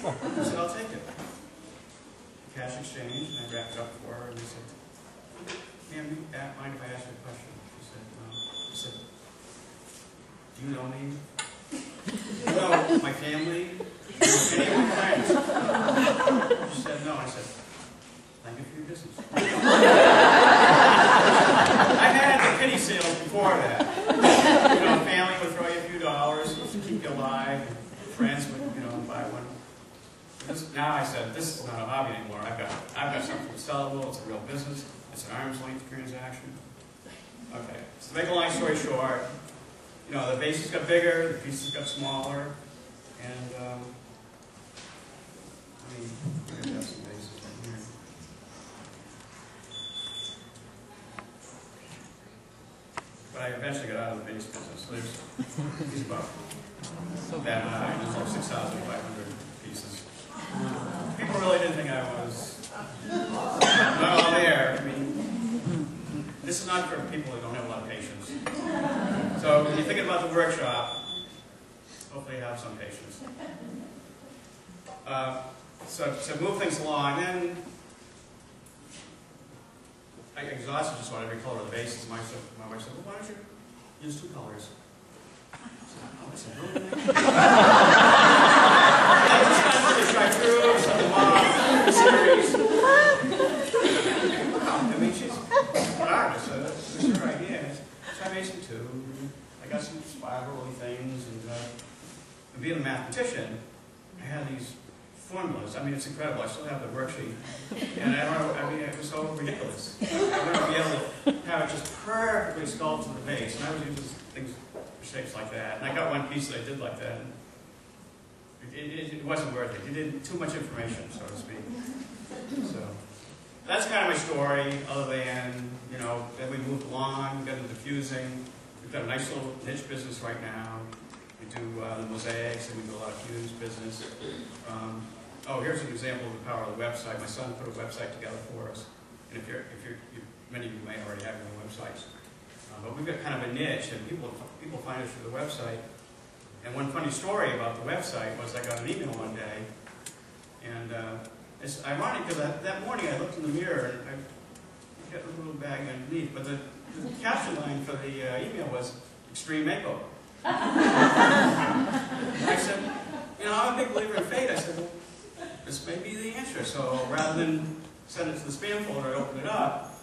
I said, I'll take it. Cash exchange, and I wrapped it up for her, and I said, ma'am, you mind if I ask you a question? She said, no. I said, do you know me? Do you know my family? Do you know any of my friends? She said, no. I said, thank you for your business. I had the penny sales before that. You know, family would throw you a few dollars to keep you alive, and friends would, you know, buy one. Now I said, this is not a hobby anymore. I've got something that's sellable. It's a real business. It's an arm's length transaction. Okay. So to make a long story short, you know, the bases got bigger, the pieces got smaller, and I mean, we're gonna have some bases right here. But I eventually got out of the base business. So there's about that high. There's like 6,500 pieces. People really didn't think I was not all there. I mean, this is not for people who don't have a lot of patience. So when you're thinking about the workshop, hopefully you have some patience. So to move things along, then I exhausted just about every color of the bases. My wife said, well, why don't you use 2 colors? I said, oh, I said, really? I just got to try through some series. I mean, she's an artist, so that's her idea. So I made some too. I got some spirally things, and being a mathematician, I had these formulas. I mean, it's incredible. I still have the worksheet, and I mean, it was so ridiculous. I want to be able to have it just perfectly sculpted to the base, and I was using things, shapes like that. And I got one piece that I did like that. And it wasn't worth it. You did too much information, so to speak. So that's kind of my story. Other than, you know, then we moved along, we got into fusing. We've got a nice little niche business right now. We do the Mosaics, and we do a lot of fuse business. Oh, here's an example of the power of the website. My son put a website together for us. And many of you may already have your own websites. But we've got kind of a niche, and people find us through the website. And one funny story about the website was I got an email one day, and it's ironic because that morning I looked in the mirror and I got a little bag underneath, but the caption line for the email was "Extreme Makeover." I said, you know, I'm a big believer in fate. I said, well, this may be the answer. So rather than send it to the spam folder, I opened it up,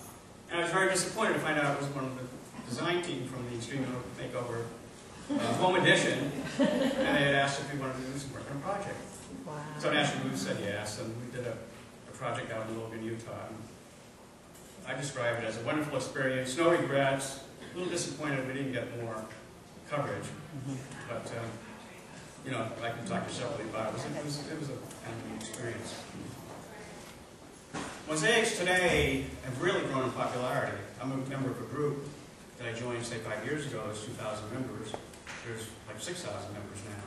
and I was very disappointed to find out it was one of the design team from the Extreme Makeover home edition, and they had asked if we wanted to do some work on a project. Wow. So naturally we said yes, and we did a project out in Logan, Utah. And I described it as a wonderful experience, no regrets, a little disappointed we didn't get more coverage, but you know, I can talk to several about it. It was a kind of an experience. Mosaics today have really grown in popularity. I'm a member of a group that I joined, say, 5 years ago. There's 2,000 members. There's like 6,000 members now.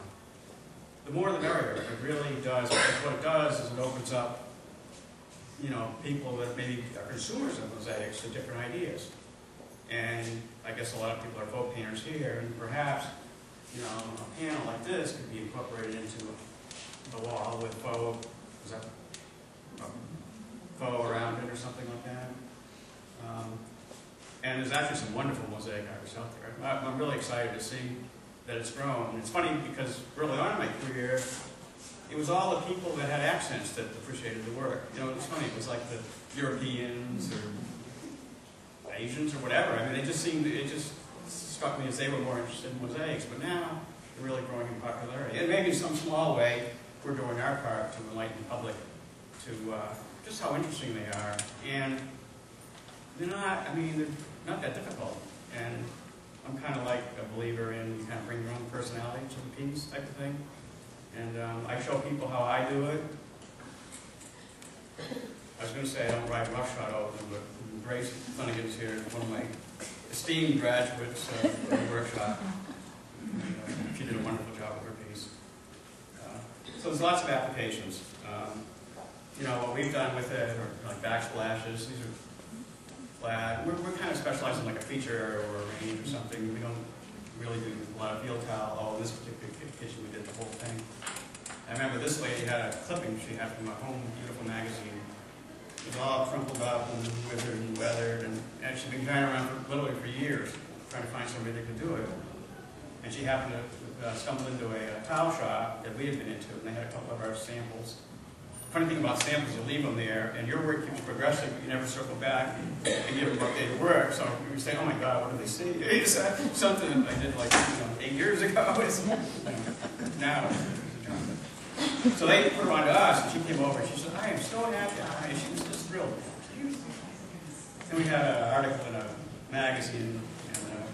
The more the merrier. It really does. What it does is it opens up, you know, people that maybe are consumers of mosaics to different ideas. And I guess a lot of people are faux painters here, and perhaps, you know, a panel like this could be incorporated into a wall with faux, is that faux around it or something like that. And there's actually some wonderful mosaic artists out there. I'm really excited to see that it's grown. It's funny because early on in my career, it was all the people that had accents that appreciated the work. You know, it was funny. It was like the Europeans or Asians or whatever. I mean, it just struck me as they were more interested in mosaics. But now they're really growing in popularity. And maybe in some small way, we're doing our part to enlighten the public to just how interesting they are. And they're not, I mean, they're not that difficult. And I'm kind of like a believer in you kind of bring your own personality to the piece type of thing. And I show people how I do it. I was going to say I don't ride roughshod over them, but Grace Finnegan's here, one of my esteemed graduates from the workshop. And, she did a wonderful job with her piece. So there's lots of applications. You know, what we've done with it are like backsplashes. These are flat. We're kind of specialized in like a feature or a range or something. We don't really do a lot of field tile. Oh, in this particular kitchen we did the whole thing. I remember this lady had a clipping she had from a Home Beautiful magazine. It was all crumpled up and withered and weathered, and she'd been going around literally for years trying to find somebody that could do it. And she happened to stumble into a tile shop that we had been into, and they had a couple of our samples. Funny thing about samples, you leave them there, and your work keeps progressing, but you never circle back and give them updated work. So you would say, oh my God, what did they see? It's something that I did like 8 years ago. It's, now. So they put her on to us, and she came over, and she said, I am so happy. She was just thrilled. And we had an article in a magazine, and it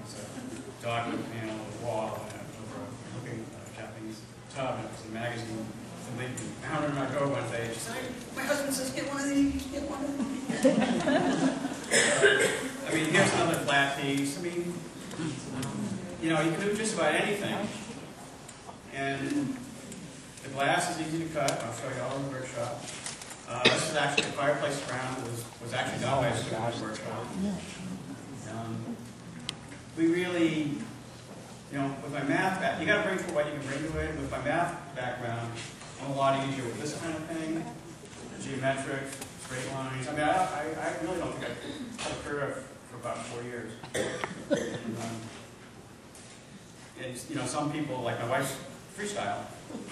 was a document panel on the wall, and over a looking Japanese tub, and it was a magazine. And they found her in my door one day. She said, my husband says, get one of these, get one of these. I mean, here's another flat piece. I mean, you know, you can do just about anything. And the glass is easy to cut. I'll show you all in the workshop. This is actually a fireplace round that was actually done by a student in the workshop. We really, you know, with my math background, you got to bring for what you can bring to it. With my math background, I'm a lot easier with this kind of thing, geometric, straight lines. I mean, I really don't think I had a career for about 4 years. And, you know, some people, like my wife's freestyle,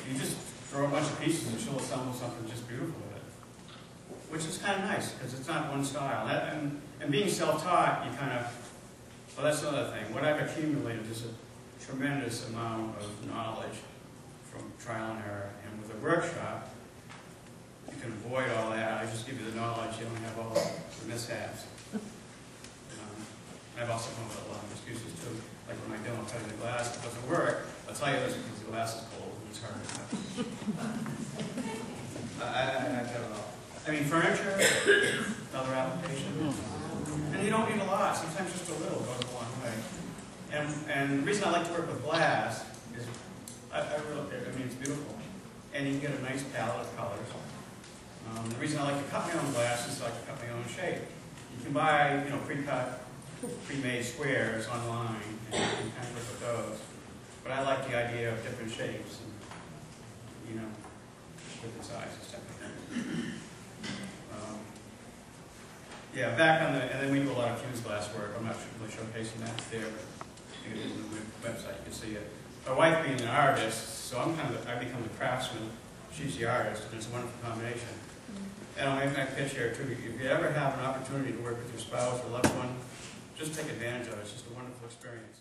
you just throw a bunch of pieces and she'll assemble something just beautiful with it, which is kind of nice because it's not one style. And being self-taught, you kind of, well, that's another thing. What I've accumulated is a tremendous amount of knowledge from trial and error. And with a workshop, you can avoid all that. I just give you the knowledge. You don't have all the mishaps. I've also come up with a lot of excuses too. Like when I don't tell you the glass doesn't work, I'll tell you this because the glass is cold and it's hard to cut. I've got it all. I mean, furniture, another application. And you don't need a lot. Sometimes just a little goes a long way. And the reason I like to work with glass is I mean, it's beautiful. And you can get a nice palette of colors. The reason I like to cut my own glass is I like to cut my own shape. You can buy, you know, pre-cut, pre-made squares online, and you can kind of work with those. But I like the idea of different shapes, and, you know, different sizes, type of thing. Yeah, back on the, and then we do a lot of fused glass work. I'm not really showcasing that there, but you can do it on the website, you can see it. My wife being an artist, so I become the craftsman, she's the artist, and it's a wonderful combination. And I'll make my pitch here too. If you ever have an opportunity to work with your spouse or loved one, just take advantage of it. It's just a wonderful experience.